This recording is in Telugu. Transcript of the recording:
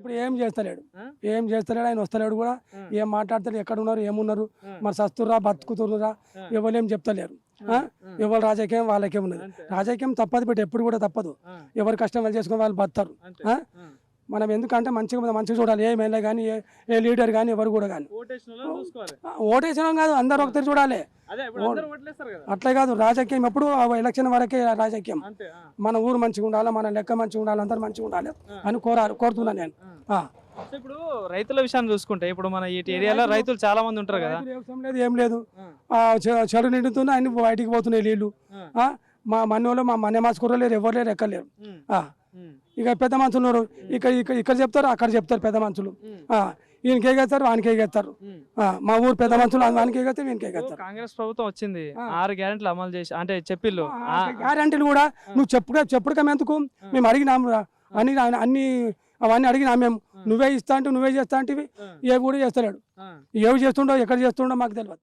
ఇప్పుడు ఏం చేస్తలేడు, ఏం చేస్తలేడు, ఆయన వస్తలేడు కూడా. ఏం మాట్లాడతారు, ఎక్కడ ఉన్నారు, ఏమున్నారు, మరి సస్తుర్రా బతుకుతుర్రా, ఎవరేం చెప్తలేరు. ఎవరు రాజకీయం వాళ్ళకే ఉన్నది. రాజకీయం తప్పదు పెట్టి ఎప్పుడు కూడా తప్పదు. ఎవరు కష్టం వాళ్ళు చేసుకుని వాళ్ళు బతారు. మనం ఎందుకంటే మంచిగా చూడాలి. ఏ ఎమ్మెల్యే కానీ ఏ లీడర్ కానీ ఎవరు కూడా కానీ ఓటేసడం కాదు, అందరు ఒకసారి చూడాలి. అట్లే కాదు, రాజకీయం ఎప్పుడు ఎలక్షన్ వరకే రాజకీయం. మన ఊరు మంచిగా ఉండాలి, మన లెక్క మంచిగా ఉండాలి, అందరు మంచిగా ఉండాలి అని కోరుతున్నాను నేను. ఇప్పుడు రైతుల విషయాన్ని చూసుకుంటే ఇప్పుడు మన ఈ ఏరియాలో రైతులు చాలా మంది ఉంటారు కదా. ఏం లేదు, చెడు నిండుతున్నా అన్ని బయటికి పోతున్నాయి నీళ్లు. మా మన్నోళ్ళు మా మన్న మాసుకుర్రో లేరు, ఎవరు లేరు, ఎక్కలేరు. ఇక పెద్ద మనుషులు ఉన్నారు, ఇక్కడ చెప్తారు, అక్కడ చెప్తారు పెద్ద మనుషులు. ఈయనకి ఎగేస్తారు, వానికి ఎగేస్తారు. మా ఊరు పెద్ద మనుషులు వానికి ఎగేస్తారు, వీనికి ఎగేస్తారు. కాంగ్రెస్ ప్రభుత్వం వచ్చింది, 6 గ్యారెంటీలు అమలు చేసి అంటే చెప్పిల్లు. గ్యారెంటీలు కూడా నువ్వు చెప్పుడుకం ఎందుకు, మేము అడిగినాము అన్ని అవన్నీ అడిగినా మేము. నువ్వే ఇస్తా అంటే నువ్వే చేస్తా అంటే ఏ కూడా చేస్తలేడు. ఏవి చేస్తుండో ఎక్కడ చేస్తుండో మాకు తెలియదు.